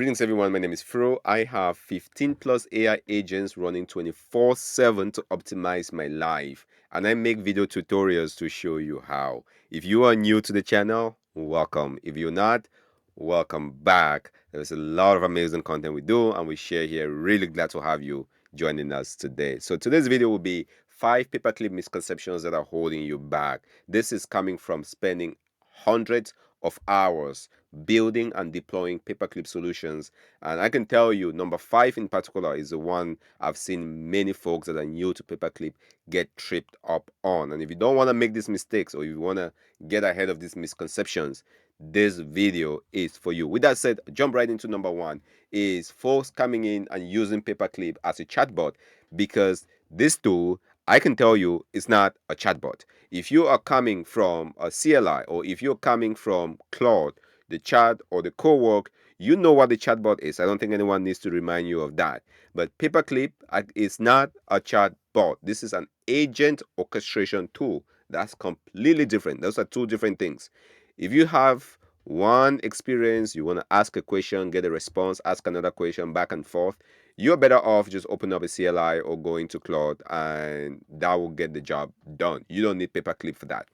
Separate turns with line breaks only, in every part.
Greetings everyone, my name is Fro. I have 15 plus AI agents running 24/7 to optimize my life, and I make video tutorials to show you how. If you are new to the channel, welcome. If you're not, welcome back. There's a lot of amazing content we do and we share here. Really glad to have you joining us today. So today's video will be 5 paperclip misconceptions that are holding you back. This is coming from spending hundreds of hours building and deploying paperclip solutions. And I can tell you, number 5 in particular is the one I've seen many folks that are new to paperclip get tripped up on. And if you don't want to make these mistakes, or if you want to get ahead of these misconceptions, this video is for you. With that said, jump right into number 1 is folks coming in and using paperclip as a chatbot, because this tool, I can tell you, is not a chatbot. If you are coming from a CLI, or if you're coming from Claude, the chat or the co-work, you know what the chatbot is. I don't think anyone needs to remind you of that. But paperclip is not a chatbot. This is an agent orchestration tool. That's completely different. Those are two different things. If you have one experience, you want to ask a question, get a response, ask another question, back and forth, you're better off just open up a CLI or going to Claude, and that will get the job done. You don't need paperclip for that.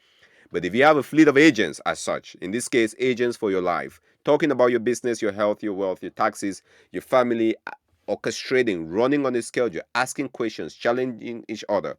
But if you have a fleet of agents as such, in this case, agents for your life, talking about your business, your health, your wealth, your taxes, your family, orchestrating, running on a schedule, asking questions, challenging each other,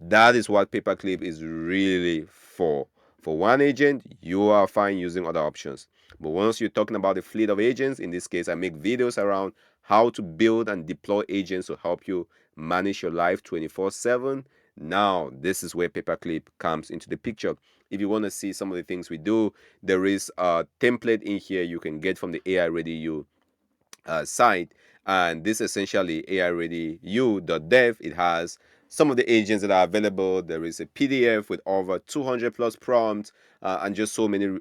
that is what paperclip is really for. For one agent, you are fine using other options. But once you're talking about a fleet of agents, in this case, I make videos around how to build and deploy agents to help you manage your life 24/7. Now, this is where paperclip comes into the picture. If you want to see some of the things we do, there is a template in here you can get from the AI Ready You site, and this essentially AI Ready You.dev. It has some of the agents that are available. There is a PDF with over 200 plus prompts, and just so many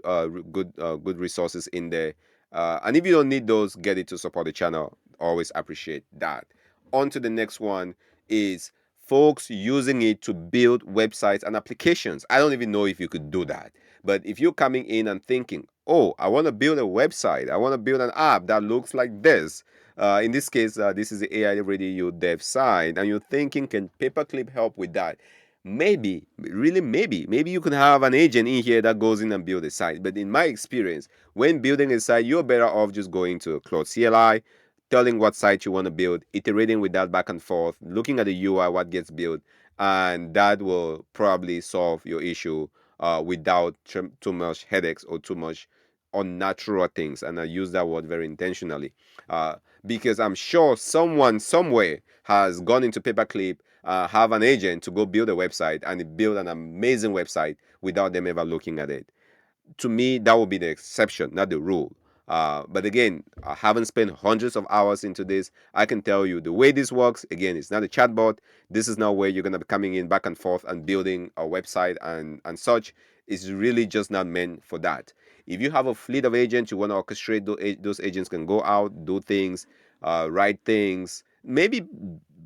good resources in there. And if you don't need those, get it to support the channel. Always appreciate that. On to the next one is folks using it to build websites and applications. I don't even know if you could do that. But if you're coming in and thinking, oh, I want to build a website, I want to build an app that looks like this. In this case, this is the AI Ready You dev site, and you're thinking, can paperclip help with that? Maybe, really, maybe you could have an agent in here that goes in and build a site. But in my experience, when building a site, you're better off just going to Claude CLI, telling what site you want to build, iterating with that back and forth, looking at the UI, what gets built, and that will probably solve your issue without too much headaches or too much unnatural things. And I use that word very intentionally, because I'm sure someone somewhere has gone into paperclip, have an agent to go build a website, and build an amazing website without them ever looking at it. To me, that would be the exception, not the rule. But again, I haven't spent hundreds of hours into this. I can tell you the way this works. Again, it's not a chatbot. This is not where you're going to be coming in back and forth and building a website and such. It's really just not meant for that. If you have a fleet of agents, you want to orchestrate those agents can go out, do things, write things, maybe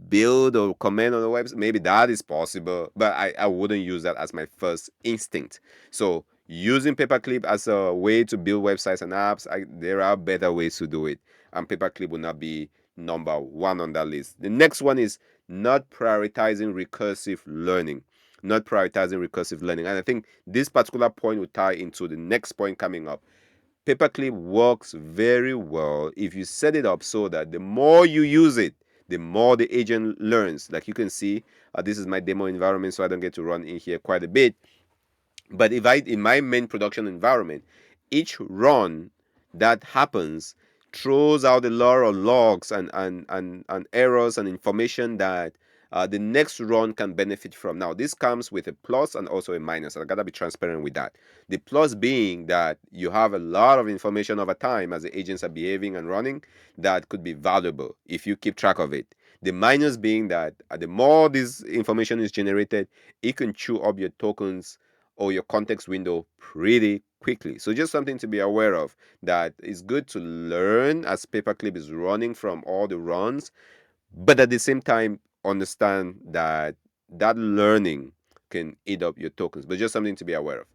build or comment on the website. Maybe that is possible, but I wouldn't use that as my first instinct. So using paperclip as a way to build websites and apps, there are better ways to do it, and paperclip will not be number one on that list. The next one is not prioritizing recursive learning. Not prioritizing recursive learning. And I think this particular point will tie into the next point coming up. Paperclip works very well if you set it up so that the more you use it, the more the agent learns. Like you can see, this is my demo environment, so I don't get to run in here quite a bit. But if I, in my main production environment, each run that happens throws out a lot of logs and errors and information that the next run can benefit from. Now, this comes with a plus and also a minus. I gotta be transparent with that. The plus being that you have a lot of information over time as the agents are behaving and running that could be valuable if you keep track of it. The minus being that the more this information is generated, it can chew up your tokens or your context window pretty quickly. So just something to be aware of, that it's good to learn as paperclip is running from all the runs, but at the same time understand that that learning can eat up your tokens. But just something to be aware of.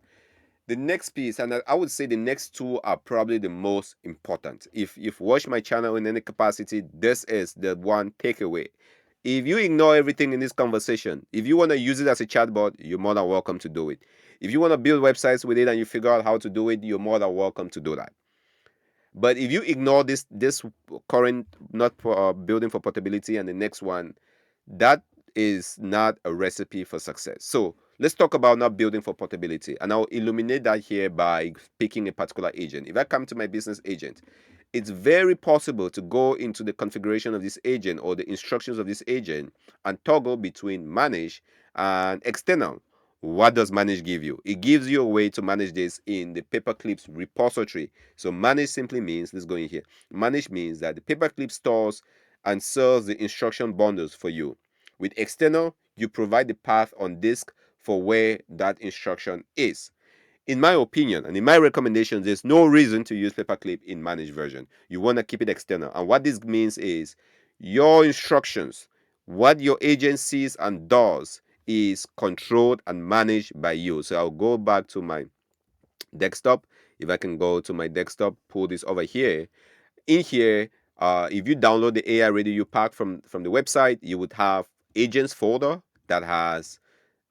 The next piece, and I would say the next two are probably the most important. If you've watched my channel in any capacity, this is the one takeaway. If you ignore everything in this conversation, if you want to use it as a chatbot, you're more than welcome to do it. If you want to build websites with it and you figure out how to do it, you're more than welcome to do that. But if you ignore this current not building for portability and the next one, that is not a recipe for success. So let's talk about not building for portability, and I'll illuminate that here by picking a particular agent. If I come to my business agent, it's very possible to go into the configuration of this agent or the instructions of this agent and toggle between manage and external. What does manage give you? It gives you a way to manage this in the Paperclip's repository. So manage simply means, let's go in here. Manage means that the Paperclip stores and sells the instruction bundles for you. With external, you provide the path on disk for where that instruction is. In my opinion and in my recommendations, there's no reason to use Paperclip in managed version. You want to keep it external. And what this means is your instructions, what your agent sees and does, is controlled and managed by you. So I'll go back to my desktop. If I can go to my desktop, pull this over here. In here, if you download the AI Radio Pack from the website, you would have agents folder that has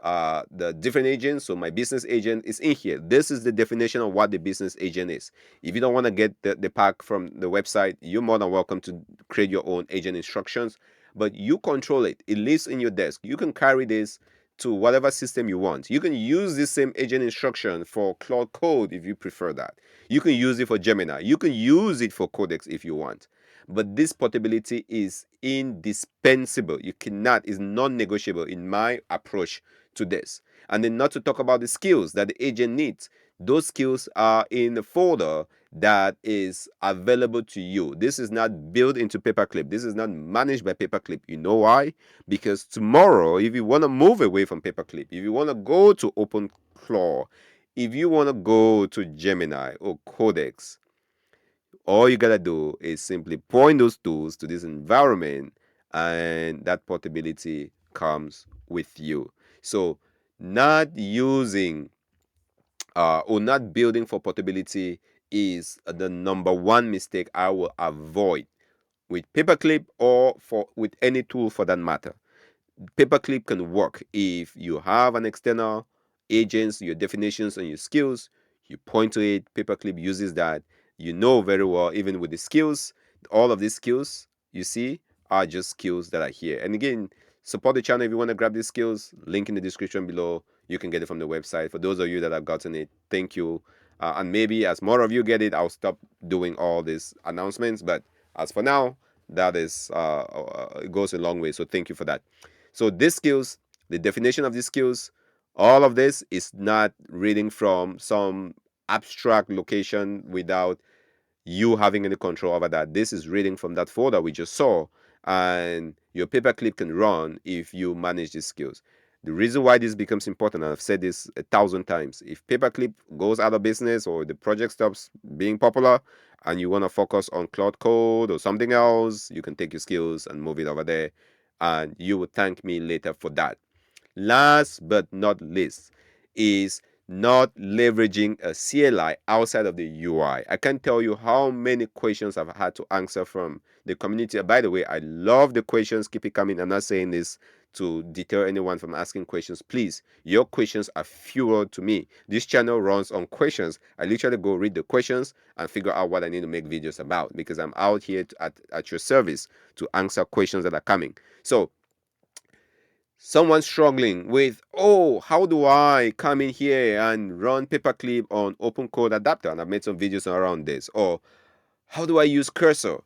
the different agents. So my business agent is in here. This is the definition of what the business agent is. If you don't want to get the pack from the website, you're more than welcome to create your own agent instructions, but you control it. It lives in your desk. You can carry this to whatever system you want. You can use this same agent instruction for Cloud Code if you prefer that. You can use it for Gemini. You can use it for Codex if you want. But this portability is indispensable. You cannot, is non-negotiable in my approach to this. And then not to talk about the skills that the agent needs. Those skills are in the folder that is available to you. This is not built into Paperclip. This is not managed by Paperclip. You know why? Because tomorrow, if you want to move away from Paperclip, if you want to go to OpenClaw, if you want to go to Gemini or Codex, all you gotta do is simply point those tools to this environment, and that portability comes with you. So not using or not building for portability is the number one mistake I will avoid with Paperclip or for with any tool for that matter. Paperclip can work if you have an external agents, your definitions and your skills. You point to it. Paperclip uses that. You know very well, even with the skills, all of these skills you see are just skills that are here. And again, support the channel if you want to grab these skills. Link in the description below. You can get it from the website. For those of you that have gotten it, thank you. And maybe as more of you get it, I'll stop doing all these announcements. But as for now, that is it goes a long way. So thank you for that. So these skills, the definition of these skills, all of this is not reading from some abstract location without you having any control over that. This is reading from that folder we just saw, and your paperclip can run if you manage these skills. The reason why this becomes important, and I've said this 1,000 times, if paperclip goes out of business or the project stops being popular and you want to focus on cloud code or something else, you can take your skills and move it over there, and you will thank me later for that. Last but not least is not leveraging a CLI outside of the UI. I can't tell you how many questions I've had to answer from the community. By the way, I love the questions. Keep it coming. I'm not saying this to deter anyone from asking questions. Please, your questions are fuel to me. This channel runs on questions. I literally go read the questions and figure out what I need to make videos about, because I'm out here at your service to answer questions that are coming. So someone struggling with, oh, how do I come in here and run paperclip on open code adapter? And I've made some videos around this. Or how do I use cursor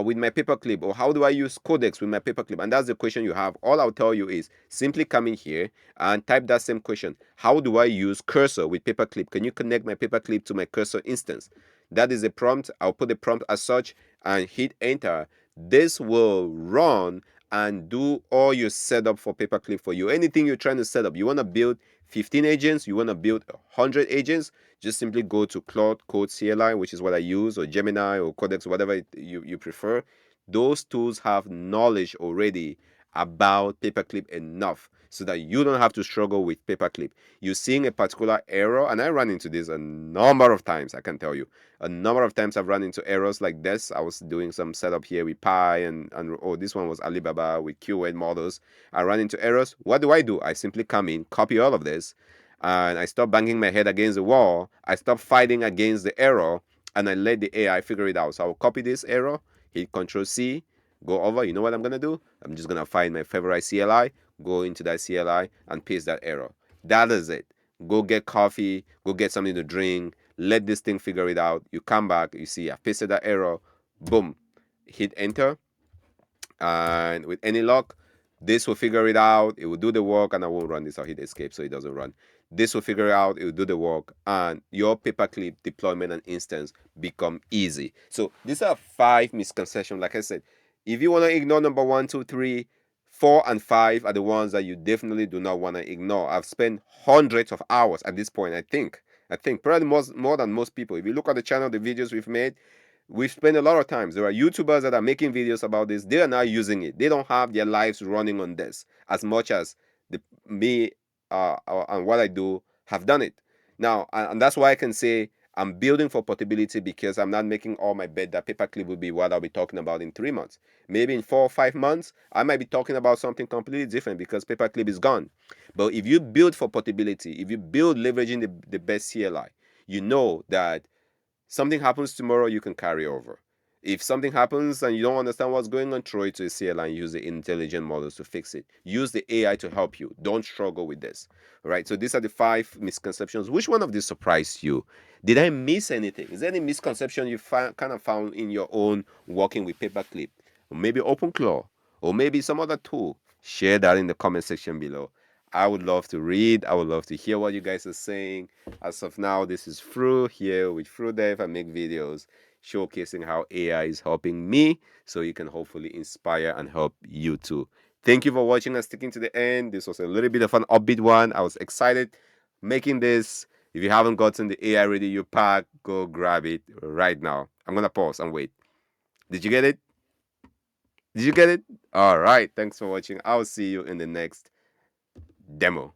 with my paperclip? Or how do I use codex with my paperclip? And that's the question you have. All I'll tell you is simply come in here and type that same question. How do I use cursor with paperclip? Can you connect my paperclip to my cursor instance? That is a prompt. I'll put the prompt as such and hit enter. This will run and do all your setup for paperclip for you. Anything you're trying to set up, you want to build 15 agents, you want to build 100 agents, just simply go to Cloud Code CLI, which is what I use, or Gemini or Codex, whatever you prefer. Those tools have knowledge already about paperclip enough so that you don't have to struggle with Paperclip. You're seeing a particular error, and I ran into this a number of times, I can tell you. A number of times I've run into errors like this. I was doing some setup here with Pi, and oh, this one was Alibaba with keyword models. I ran into errors. What do? I simply come in, copy all of this, and I stop banging my head against the wall. I stop fighting against the error, and I let the AI figure it out. So I'll copy this error, hit Control C, go over. You know what I'm gonna do? I'm just gonna find my favorite CLI, go into that CLI, and paste that error. That is it. Go get coffee, go get something to drink, let this thing figure it out. You come back, you see I've pasted that error, boom, hit enter, and with any luck, this will figure it out. It will do the work, and I won't run this. I'll hit escape so it doesn't run. This will figure it out. It will do the work, and your Paperclip deployment and instance become easy. So these are 5 misconceptions. Like I said, if you want to ignore number 1, 2, 3, 4, and 5 are the ones that you definitely do not want to ignore. I've spent hundreds of hours at this point. I think probably more than most people. If you look at the channel, the videos we've spent a lot of times. There are YouTubers that are making videos about this. They are not using it. They don't have their lives running on this as much as me and what I do have done it. Now, and that's why I can say I'm building for portability, because I'm not making all my bet that Paperclip will be what I'll be talking about in 3 months. Maybe in 4 or 5 months, I might be talking about something completely different because Paperclip is gone. But if you build for portability, if you build leveraging the best CLI, you know that something happens tomorrow, you can carry over. If something happens and you don't understand what's going on, throw it to a CLI and use the intelligent models to fix it. Use the AI to help you. Don't struggle with this. All right. So these are the 5 misconceptions. Which one of these surprised you? Did I miss anything? Is there any misconception you kind of found in your own working with Paperclip? Or maybe OpenClaw? Or maybe some other tool? Share that in the comment section below. I would love to read. I would love to hear what you guys are saying. As of now, this is Fru here with frudev. I make videos showcasing how AI is helping me, so you can hopefully inspire and help you too. Thank you for watching and sticking to the end. This was a little bit of an upbeat one. I was excited making this. If you haven't gotten the AI Radio pack, go grab it right now. I'm gonna pause and wait. Did you get it? Did you get it? All right. Thanks for watching. I'll see you in the next demo.